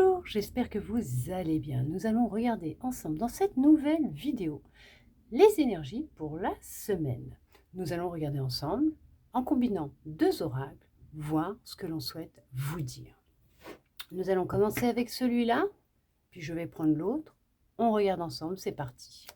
Bonjour, j'espère que vous allez bien. Nous allons regarder ensemble dans cette nouvelle vidéo les énergies pour la semaine. Nous allons regarder ensemble en combinant deux oracles, voir ce que l'on souhaite vous dire. Nous allons commencer avec celui-là, puis je vais prendre l'autre. On regarde ensemble, c'est parti.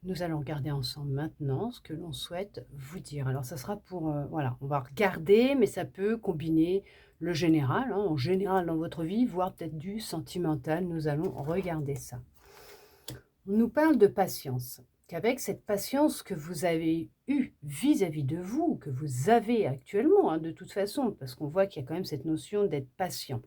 Nous allons regarder ensemble maintenant ce que l'on souhaite vous dire. Alors ça sera pour, voilà, on va regarder, mais ça peut combiner le général, hein, en général dans votre vie, voire peut-être du sentimental. Nous allons regarder ça. On nous parle de patience, qu'avec cette patience que vous avez eue vis-à-vis de vous, que vous avez actuellement, hein, de toute façon, parce qu'on voit qu'il y a quand même cette notion d'être patient,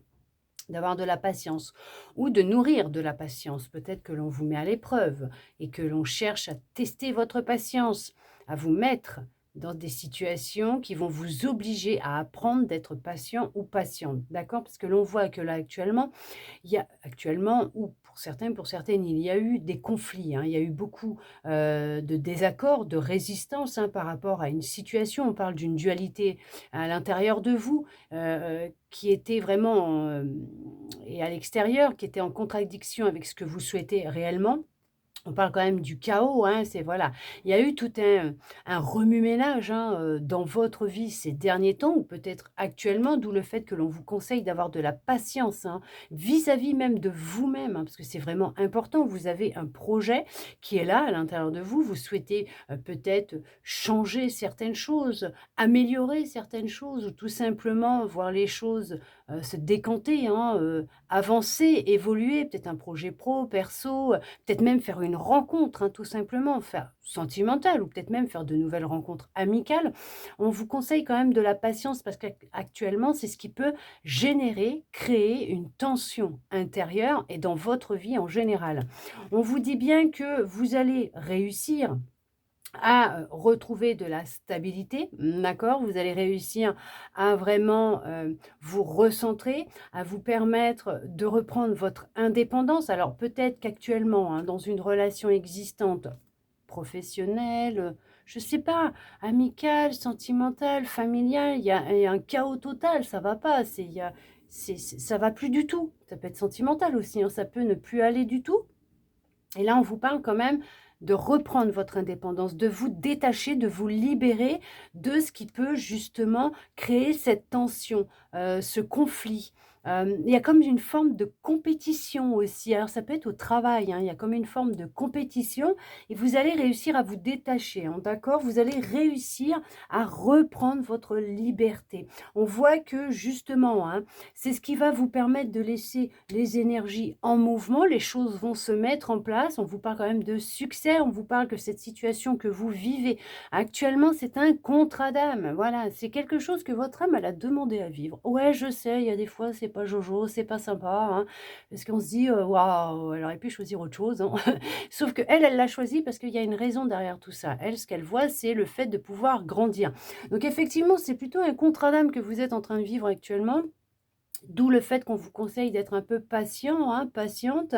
d'avoir de la patience ou de nourrir de la patience. Peut-être que l'on vous met à l'épreuve et que l'on cherche à tester votre patience, à vous mettre dans des situations qui vont vous obliger à apprendre d'être patient ou patiente, d'accord? Parce que l'on voit que là actuellement, il y a actuellement ou pour certains, pour certaines, il y a eu des conflits, hein. Il y a eu beaucoup, de désaccords, de résistance, hein, par rapport à une situation. On parle d'une dualité à l'intérieur de vous, qui était vraiment, et à l'extérieur, qui était en contradiction avec ce que vous souhaitez réellement. On parle quand même du chaos, hein, c'est voilà. Il y a eu tout un remue-ménage, hein, dans votre vie ces derniers temps ou peut-être actuellement, d'où le fait que l'on vous conseille d'avoir de la patience, hein, vis-à-vis même de vous-même, hein, parce que c'est vraiment important. Vous avez un projet qui est là à l'intérieur de vous. Vous souhaitez, peut-être changer certaines choses, améliorer certaines choses ou tout simplement voir les choses, se décanter, hein, avancer, évoluer, peut-être un projet pro, perso, peut-être même faire une rencontre, hein, tout simplement, faire sentimentale ou peut-être même faire de nouvelles rencontres amicales. On vous conseille quand même de la patience parce qu'actuellement, c'est ce qui peut générer, créer une tension intérieure et dans votre vie en général. On vous dit bien que vous allez réussir à, retrouver de la stabilité, d'accord? Vous allez réussir à vraiment, vous recentrer, à vous permettre de reprendre votre indépendance. Alors peut-être qu'actuellement, hein, dans une relation existante, professionnelle, je sais pas, amicale, sentimentale, familiale, il y a un chaos total, ça va pas, c'est il y a c'est ça va plus du tout. Ça peut être sentimental aussi, hein, ça peut ne plus aller du tout et là, on vous parle quand même de reprendre votre indépendance, de vous détacher, de vous libérer de ce qui peut justement créer cette tension, ce conflit. Il y a comme une forme de compétition aussi. Alors ça peut être au travail, hein, il y a comme une forme de compétition et vous allez réussir à vous détacher, hein, d'accord? Vous allez réussir à reprendre votre liberté. On voit que justement, hein, c'est ce qui va vous permettre de laisser les énergies en mouvement, les choses vont se mettre en place. On vous parle quand même de succès, on vous parle que cette situation que vous vivez actuellement, c'est un contrat d'âme. Voilà, c'est quelque chose que votre âme, elle a demandé à vivre. Ouais, je sais, il y a des fois, c'est pas jojo, c'est pas sympa, hein, parce qu'on se dit, waouh, elle aurait pu choisir autre chose, hein. Sauf que elle l'a choisi parce qu'il y a une raison derrière tout ça. Elle, ce qu'elle voit, c'est le fait de pouvoir grandir. Donc effectivement, c'est plutôt un contrat d'âme que vous êtes en train de vivre actuellement. D'où le fait qu'on vous conseille d'être un peu patient, hein, patiente,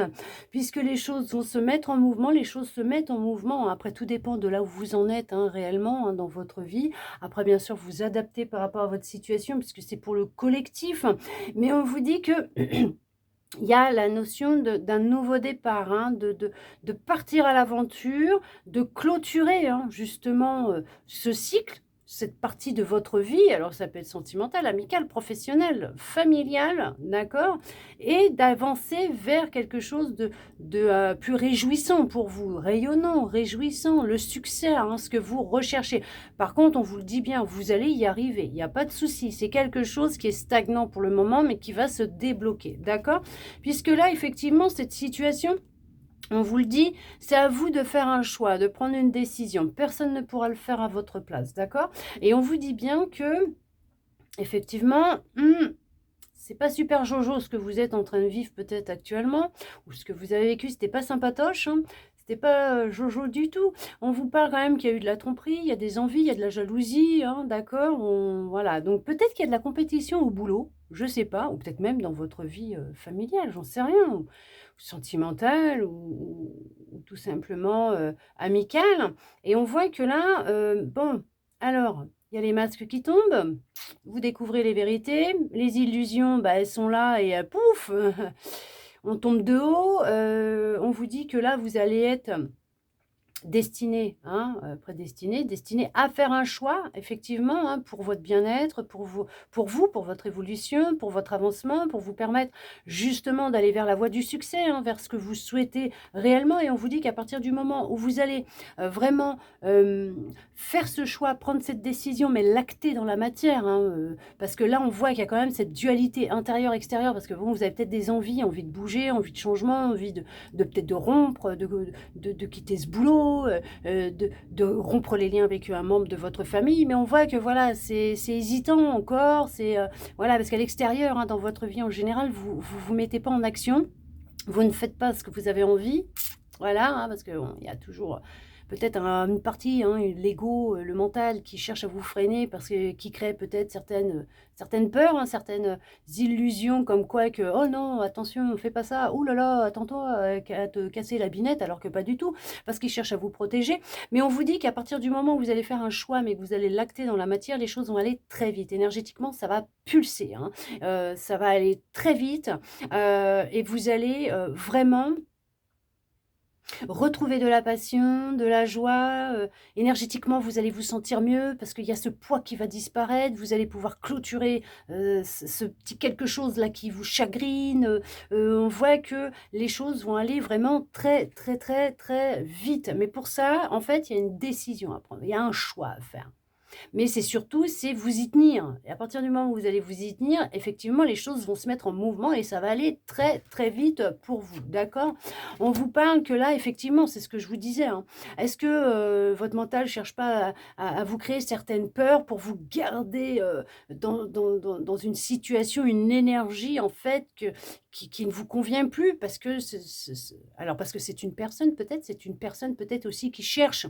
puisque les choses vont se mettre en mouvement, les choses se mettent en mouvement. Après, tout dépend de là où vous en êtes, hein, réellement, hein, dans votre vie. Après, bien sûr, vous adaptez par rapport à votre situation, puisque c'est pour le collectif. Mais on vous dit que il y a la notion d'un nouveau départ, hein, de partir à l'aventure, de clôturer, hein, justement, ce cycle, cette partie de votre vie. Alors ça peut être sentimental, amical, professionnel, familial, d'accord? Et d'avancer vers quelque chose de plus réjouissant pour vous, rayonnant, réjouissant, le succès, hein, ce que vous recherchez. Par contre, on vous le dit bien, vous allez y arriver, il y a pas de souci. C'est quelque chose qui est stagnant pour le moment, mais qui va se débloquer, d'accord? Puisque là, effectivement, cette situation, on vous le dit, c'est à vous de faire un choix, de prendre une décision. Personne ne pourra le faire à votre place, d'accord? Et on vous dit bien que, effectivement, c'est pas super jojo ce que vous êtes en train de vivre peut-être actuellement, ou ce que vous avez vécu, c'était pas sympatoche, hein. C'était pas, jojo du tout. On vous parle quand même qu'il y a eu de la tromperie, il y a des envies, il y a de la jalousie, hein, d'accord? On voilà, donc peut-être qu'il y a de la compétition au boulot, je sais pas, ou peut-être même dans votre vie, familiale, j'en sais rien, ou sentimentale ou tout simplement, amicale et on voit que là, bon, alors, il y a les masques qui tombent, vous découvrez les vérités, les illusions, bah, elles sont là et pouf! On tombe de haut, on vous dit que là, vous allez être destiné, hein, prédestiné, destiné à faire un choix effectivement, hein, pour votre bien-être, pour votre évolution, pour votre avancement, pour vous permettre justement d'aller vers la voie du succès, hein, vers ce que vous souhaitez réellement et on vous dit qu'à partir du moment où vous allez, vraiment, faire ce choix, prendre cette décision, mais l'acter dans la matière, hein, parce que là, on voit qu'il y a quand même cette dualité intérieure-extérieure parce que bon, vous avez peut-être des envies de bouger, envie de changement, envie de peut-être de rompre, de quitter ce boulot, de rompre les liens avec un membre de votre famille. Mais on voit que voilà, c'est hésitant encore. C'est voilà, parce qu'à l'extérieur, hein, dans votre vie en général, vous mettez pas en action. Vous ne faites pas ce que vous avez envie. Voilà, hein, parce qu'il bon, y a toujours peut-être une partie, hein, l'ego, le mental qui cherche à vous freiner parce que qui crée peut-être certaines peurs, hein, certaines illusions comme quoi que oh non, attention, fais pas ça, ouh là là, attends-toi à te casser la binette, alors que pas du tout, parce qu'il cherche à vous protéger. Mais on vous dit qu'à partir du moment où vous allez faire un choix, mais que vous allez l'acter dans la matière, les choses vont aller très vite. Énergétiquement, ça va pulser, hein. Ça va aller très vite et vous allez vraiment retrouver de la passion, de la joie, énergétiquement, vous allez vous sentir mieux parce qu'il y a ce poids qui va disparaître. Vous allez pouvoir clôturer, ce petit quelque chose là qui vous chagrine, on voit que les choses vont aller vraiment très, très, très, très vite. Mais pour ça, en fait, il y a une décision à prendre, il y a un choix à faire. Mais c'est surtout, c'est vous y tenir et à partir du moment où vous allez vous y tenir, effectivement, les choses vont se mettre en mouvement et ça va aller très, très vite pour vous, d'accord? On vous parle que là, effectivement, c'est ce que je vous disais, hein. Est-ce que, votre mental cherche pas à vous créer certaines peurs pour vous garder, dans une situation, une énergie, en fait, qui ne vous convient plus? Parce que alors parce que c'est une personne peut-être aussi qui cherche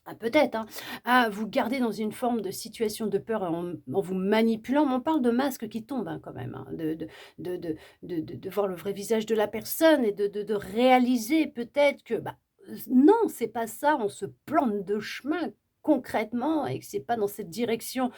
ah peut-être, hein, à vous garder dans une forme de situation de peur en vous manipulant, mais on parle de masques qui tombent, hein, quand même, hein, de voir le vrai visage de la personne et de réaliser peut-être que, bah, non, c'est pas ça, on se plante de chemin concrètement et que c'est pas dans cette direction,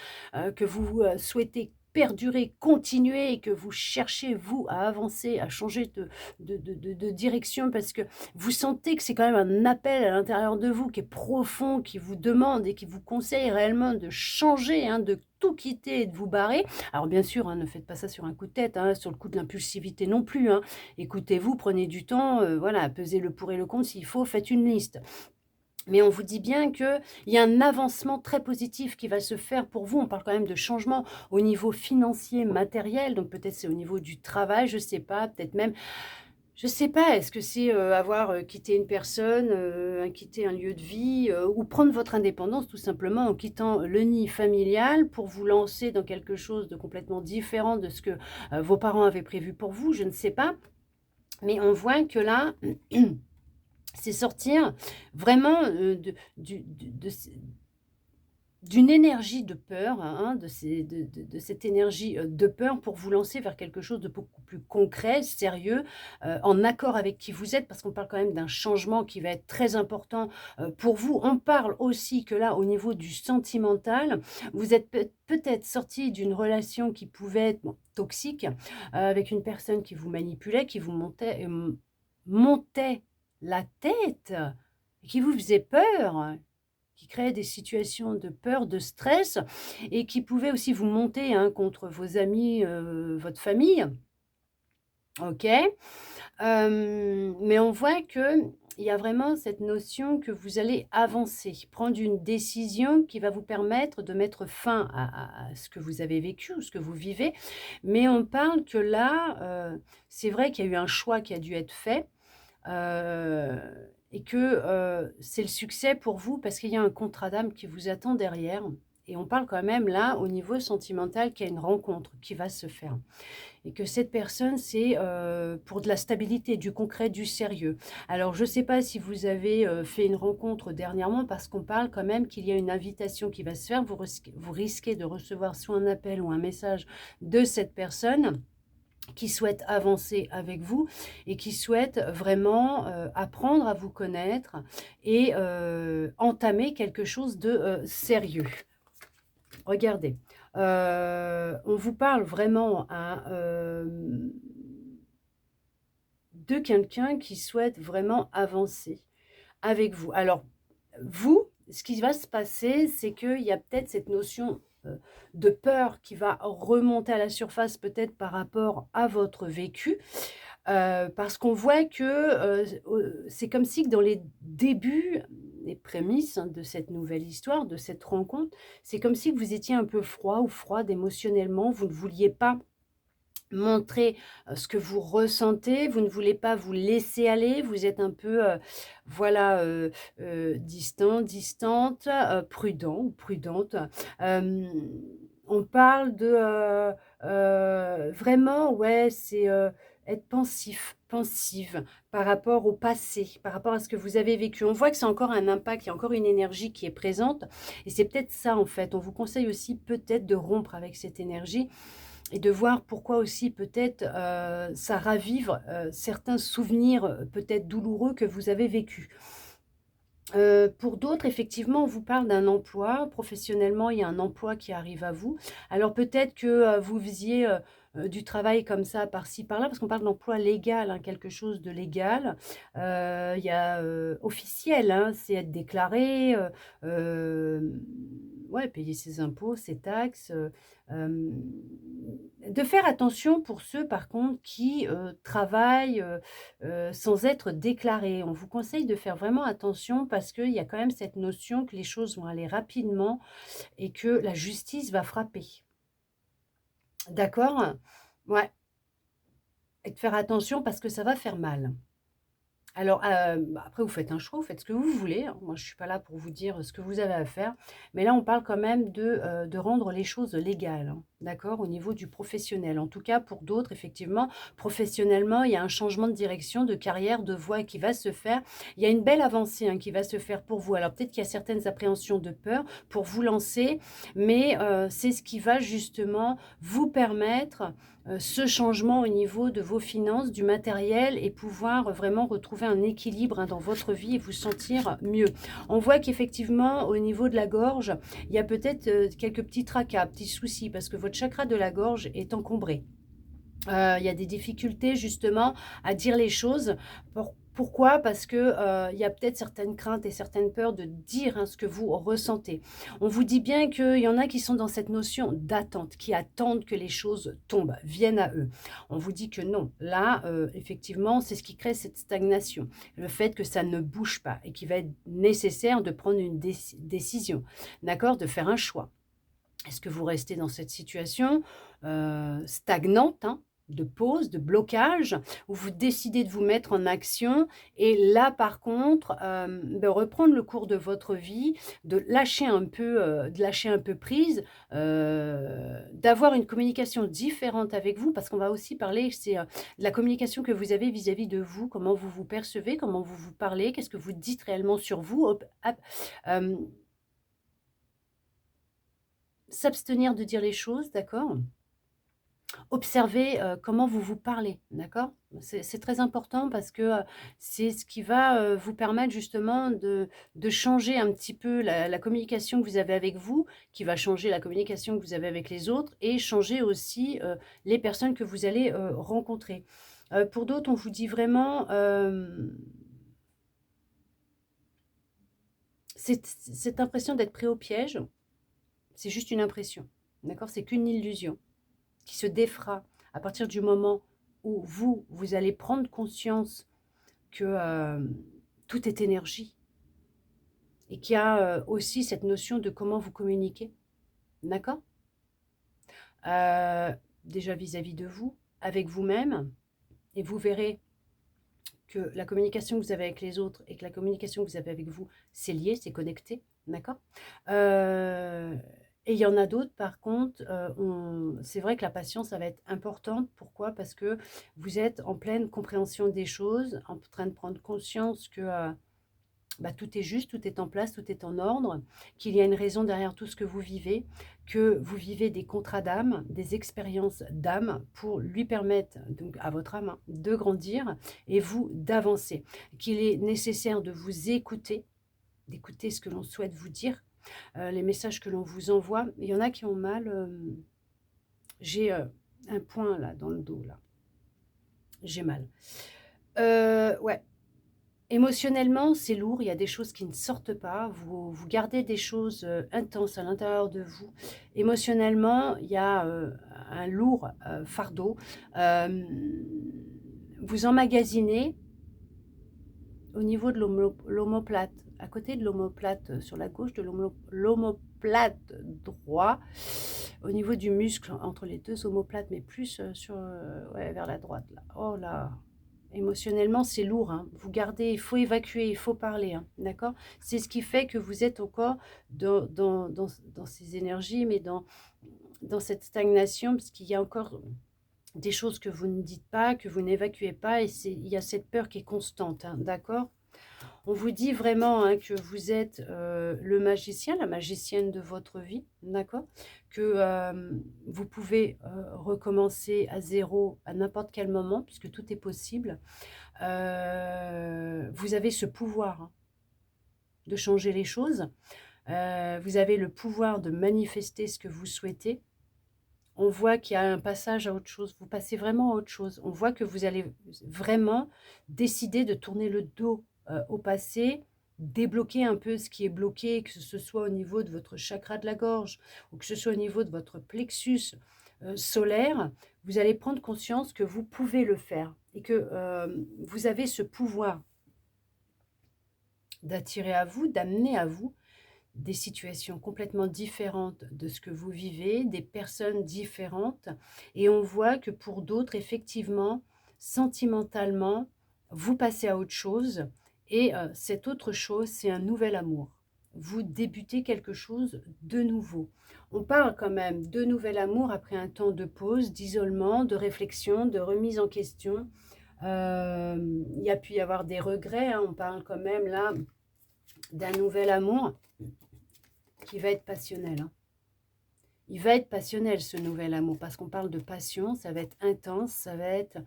que vous, souhaitez perdurer, continuer et que vous cherchez, vous, à avancer, à changer de direction parce que vous sentez que c'est quand même un appel à l'intérieur de vous qui est profond, qui vous demande et qui vous conseille réellement de changer, hein, de tout quitter et de vous barrer. Alors bien sûr, hein, ne faites pas ça sur un coup de tête, hein, sur le coup de l'impulsivité non plus, hein. Écoutez-vous, prenez du temps, voilà, pesez le pour et le contre s'il faut, faites une liste. Mais on vous dit bien qu'il y a un avancement très positif qui va se faire pour vous. On parle quand même de changement au niveau financier, matériel, donc peut-être c'est au niveau du travail, je sais pas, peut-être même je sais pas, est-ce que c'est, avoir, quitté une personne, quitter un lieu de vie, ou prendre votre indépendance tout simplement en quittant le nid familial pour vous lancer dans quelque chose de complètement différent de ce que, vos parents avaient prévu pour vous, je ne sais pas. Mais on voit que là, c'est sortir vraiment, de d'une énergie de peur, hein, de cette énergie, de peur pour vous lancer vers quelque chose de beaucoup plus concret, sérieux, en accord avec qui vous êtes, parce qu'on parle quand même d'un changement qui va être très important, pour vous. On parle aussi que là, au niveau du sentimental, vous êtes peut-être sorti d'une relation qui pouvait être, bon, toxique, avec une personne qui vous manipulait, qui vous montait la tête, qui vous faisait peur qui créait des situations de peur, de stress et qui pouvaient aussi vous monter, hein, contre vos amis, votre famille, OK? Mais on voit qu'il y a vraiment cette notion que vous allez avancer, prendre une décision qui va vous permettre de mettre fin à ce que vous avez vécu ou ce que vous vivez. Mais on parle que là, c'est vrai qu'il y a eu un choix qui a dû être fait, heu et que, c'est le succès pour vous parce qu'il y a un contrat d'âme qui vous attend derrière Et on parle quand même là, au niveau sentimental, qu'il y a une rencontre qui va se faire. Et que cette personne, c'est, pour de la stabilité, du concret, du sérieux. Alors je ne sais pas si vous avez, fait une rencontre dernièrement parce qu'on parle quand même qu'il y a une invitation qui va se faire. Vous risquez de recevoir soit un appel ou un message de cette personne qui souhaite avancer avec vous et qui souhaite vraiment, apprendre à vous connaître et entamer quelque chose de, sérieux. Regardez, on vous parle vraiment à, de quelqu'un qui souhaite vraiment avancer avec vous. Alors vous, ce qui va se passer, c'est qu'il y a peut-être cette notion, de peur qui va remonter à la surface, peut-être par rapport à votre vécu. Parce qu'on voit que, c'est comme si que dans les débuts, les prémices, hein, de cette nouvelle histoire, de cette rencontre, c'est comme si que vous étiez un peu froid ou froide émotionnellement. Vous ne vouliez pas montrer, ce que vous ressentez, vous ne voulez pas vous laisser aller, vous êtes un peu, voilà, distant, distante, prudent ou prudente. Hem, on parle de, vraiment, ouais, c'est, être pensif, pensive par rapport au passé, par rapport à ce que vous avez vécu. On voit que c'est encore un impact, il y a encore une énergie qui est présente et c'est peut-être ça, en fait. On vous conseille aussi peut-être de rompre avec cette énergie et de voir pourquoi aussi peut-être, ça ravive, certains souvenirs, peut-être douloureux que vous avez vécus. Pour d'autres, effectivement, on vous parle d'un emploi. Professionnellement, il y a un emploi qui arrive à vous. Alors peut-être que, vous faisiez, du travail comme ça par-ci par-là, parce qu'on parle d'emploi légal, hein, quelque chose de légal. Il y a, officiel, hein, c'est être déclaré, ouais, payer ses impôts, ses taxes, hem, de faire attention pour ceux par contre qui, travaillent, sans être déclarés. On vous conseille de faire vraiment attention parce qu'il y a quand même cette notion que les choses vont aller rapidement et que la justice va frapper. D'accord? Ouais, et de faire attention parce que ça va faire mal. Alors, après vous faites un choix, vous faites ce que vous voulez, hein. Moi, je suis pas là pour vous dire ce que vous avez à faire. Mais là, on parle quand même de rendre les choses légales, hein, d'accord? Au niveau du professionnel. En tout cas, pour d'autres, effectivement, professionnellement, il y a un changement de direction, de carrière, de voie qui va se faire. Il y a une belle avancée, hein, qui va se faire pour vous. Alors peut-être qu'il y a certaines appréhensions de peur pour vous lancer, mais c'est ce qui va justement vous permettre ce changement au niveau de vos finances, du matériel et pouvoir vraiment retrouver un équilibre, hein, dans votre vie et vous sentir mieux. On voit qu'effectivement, au niveau de la gorge, il y a peut-être quelques petits tracas, petits soucis parce que votre chakra de la gorge est encombré. Il y a des difficultés justement à dire les choses. Pourquoi? Parce que, il y a peut-être certaines craintes et certaines peurs de dire, hein, ce que vous ressentez. On vous dit bien qu'il y en a qui sont dans cette notion d'attente, qui attendent que les choses tombent, viennent à eux. On vous dit que non. Là, effectivement, c'est ce qui crée cette stagnation. Le fait que ça ne bouge pas et qu'il va être nécessaire de prendre une décision, d'accord? De faire un choix. Est-ce que vous restez dans cette situation, stagnante, hein, de pause, de blocage, où vous décidez de vous mettre en action et là, par contre, de reprendre le cours de votre vie, de lâcher un peu prise, d'avoir une communication différente avec vous? Parce qu'on va aussi parler, c'est, de la communication que vous avez vis-à-vis de vous, comment vous vous percevez, comment vous vous parlez, qu'est-ce que vous dites réellement sur vous, hem, s'abstenir de dire les choses, d'accord? Observez, comment vous vous parlez, d'accord? C'est très important parce que, c'est ce qui va, vous permettre justement de changer un petit peu la communication que vous avez avec vous, qui va changer la communication que vous avez avec les autres et changer aussi, les personnes que vous allez, rencontrer. Pour d'autres, on vous dit vraiment, cette impression d'être pris au piège, c'est juste une impression, d'accord? C'est qu'une illusion qui se défera à partir du moment où vous allez prendre conscience que, tout est énergie et qu'il y a, aussi cette notion de comment vous communiquez, d'accord? Déjà vis-à-vis de vous, avec vous-même et vous verrez que la communication que vous avez avec les autres et que la communication que vous avez avec vous, c'est lié, c'est connecté, d'accord? Heu Et il y en a d'autres, par contre, c'est vrai que la patience, ça va être importante. Pourquoi? Parce que vous êtes en pleine compréhension des choses, en train de prendre conscience que bah, tout est juste, tout est en place, tout est en ordre, qu'il y a une raison derrière tout ce que vous vivez, que vous vivez des contrats d'âme, des expériences d'âme pour lui permettre, donc à votre âme, hein, de grandir et vous d'avancer. Qu'il est nécessaire de vous écouter, d'écouter ce que l'on souhaite vous dire, les messages que l'on vous envoie. Il y en a qui ont mal. J'ai un point là dans le dos, là. J'ai mal. Ouais. Émotionnellement, c'est lourd, il y a des choses qui ne sortent pas, vous gardez des choses, intenses à l'intérieur de vous. Émotionnellement, il y a, un lourd, fardeau. Hem, Vous emmagasinez au niveau de l'omoplate, à côté de l'omoplate, sur la gauche de l'omoplate droit, au niveau du muscle entre les 2 omoplates, mais plus, sur, ouais, vers la droite là. Oh là! Émotionnellement, c'est lourd, hein. Vous gardez, il faut évacuer, il faut parler, hein, d'accord? C'est ce qui fait que vous êtes encore dans ces énergies, mais dans cette stagnation, parce qu'il y a encore des choses que vous ne dites pas, que vous n'évacuez pas, et il y a cette peur qui est constante, hein, d'accord? On vous dit vraiment, hein, que vous êtes, le magicien, la magicienne de votre vie, d'accord? Que, vous pouvez, recommencer à zéro à n'importe quel moment puisque tout est possible. Vous avez ce pouvoir, hein, de changer les choses. Vous avez le pouvoir de manifester ce que vous souhaitez. On voit qu'il y a un passage à autre chose. Vous passez vraiment à autre chose. On voit que vous allez vraiment décider de tourner le dos, au passé, débloquer un peu ce qui est bloqué, que ce soit au niveau de votre chakra de la gorge ou que ce soit au niveau de votre plexus, solaire. Vous allez prendre conscience que vous pouvez le faire et que, vous avez ce pouvoir d'attirer à vous, d'amener à vous des situations complètement différentes de ce que vous vivez, des personnes différentes. Et on voit que pour d'autres, effectivement, sentimentalement, vous passez à autre chose. Et cette autre chose, c'est un nouvel amour. Vous débutez quelque chose de nouveau. On parle quand même de nouvel amour après un temps de pause, d'isolement, de réflexion, de remise en question. Il y a pu y avoir des regrets, hein. On parle quand même là d'un nouvel amour qui va être passionnel, hein. Il va être passionnel ce nouvel amour parce qu'on parle de passion, ça va être intense, ça va être...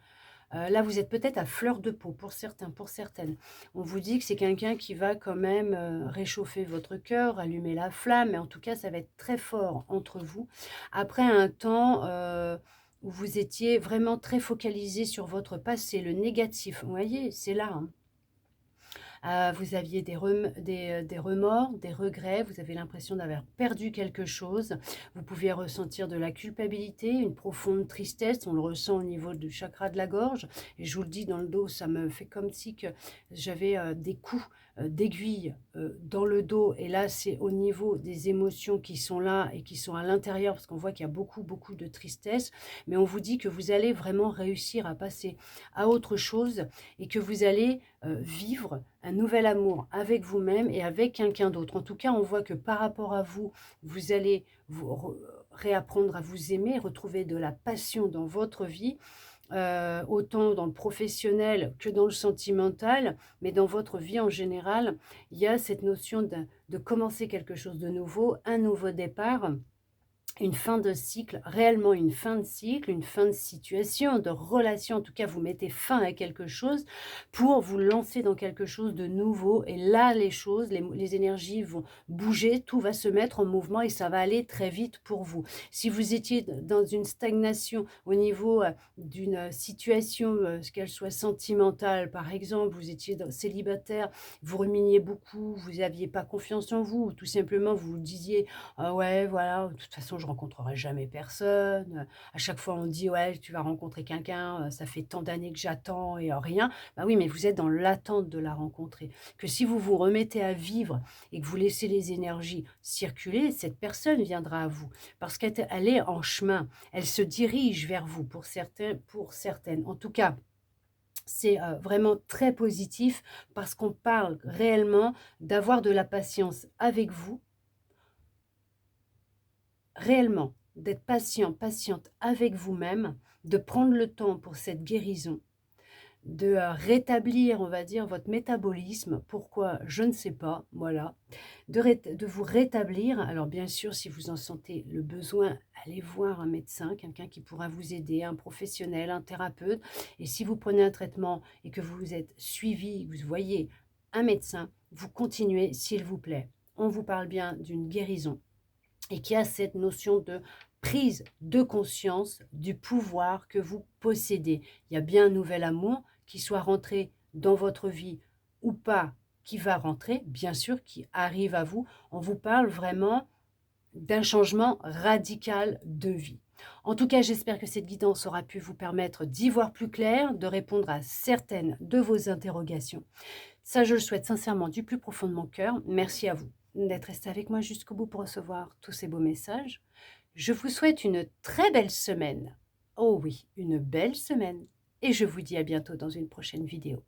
là, vous êtes peut-être à fleur de peau pour certains, pour certaines. On vous dit que c'est quelqu'un qui va quand même réchauffer votre cœur, allumer la flamme, mais en tout cas, ça va être très fort entre vous. Après un temps où vous étiez vraiment très focalisé sur votre passé, le négatif, vous voyez, c'est là, hein. Vous aviez des remords, des regrets, vous avez l'impression d'avoir perdu quelque chose. Vous pouvez ressentir de la culpabilité, une profonde tristesse, on le ressent au niveau du chakra de la gorge. Et je vous le dis, dans le dos, ça me fait comme si que j'avais des coups d'aiguille dans le dos. Et là, c'est au niveau des émotions qui sont là et qui sont à l'intérieur, parce qu'on voit qu'il y a beaucoup, beaucoup de tristesse. Mais on vous dit que vous allez vraiment réussir à passer à autre chose et que vous allez vivre un nouvel amour avec vous-même et avec quelqu'un d'autre. En tout cas, on voit que par rapport à vous, vous allez réapprendre à vous aimer, retrouver de la passion dans votre vie, autant dans le professionnel que dans le sentimental, mais dans votre vie en général, il y a cette notion de commencer quelque chose de nouveau, un nouveau départ. Une fin de cycle, réellement une fin de cycle, une fin de situation, de relation. En tout cas, vous mettez fin à quelque chose pour vous lancer dans quelque chose de nouveau. Et là, les choses, les énergies vont bouger, tout va se mettre en mouvement et ça va aller très vite pour vous. Si vous étiez dans une stagnation au niveau d'une situation, qu'elle soit sentimentale, par exemple, vous étiez célibataire, vous ruminiez beaucoup, vous n'aviez pas confiance en vous, ou tout simplement vous vous disiez: ah ouais, voilà, de toute façon, je rencontrerai jamais personne. À chaque fois, on dit: «Ouais, tu vas rencontrer quelqu'un, ça fait tant d'années que j'attends et rien». Bah oui, mais vous êtes dans l'attente de la rencontrer. Que si vous vous remettez à vivre et que vous laissez les énergies circuler, cette personne viendra à vous parce qu'elle est en chemin. Elle se dirige vers vous pour certains, pour certaines. En tout cas, c'est, vraiment très positif parce qu'on parle réellement d'avoir de la patience avec vous, réellement d'être patient, patiente avec vous-même, de prendre le temps pour cette guérison, de rétablir, on va dire, votre métabolisme. Pourquoi? Je ne sais pas, voilà. De vous rétablir. Alors bien sûr, si vous en sentez le besoin, allez voir un médecin, quelqu'un qui pourra vous aider, un professionnel, un thérapeute. Et si vous prenez un traitement et que vous êtes suivi, vous voyez un médecin, vous continuez, s'il vous plaît. On vous parle bien d'une guérison et qui a cette notion de prise de conscience du pouvoir que vous possédez. Il y a bien un nouvel amour qui soit rentré dans votre vie ou pas, qui va rentrer, bien sûr, qui arrive à vous. On vous parle vraiment d'un changement radical de vie. En tout cas, j'espère que cette guidance aura pu vous permettre d'y voir plus clair, de répondre à certaines de vos interrogations. Ça, je le souhaite sincèrement du plus profond de mon cœur. Merci à vous d'être resté avec moi jusqu'au bout pour recevoir tous ces beaux messages. Je vous souhaite une très belle semaine. Oh oui, une belle semaine. Et je vous dis à bientôt dans une prochaine vidéo.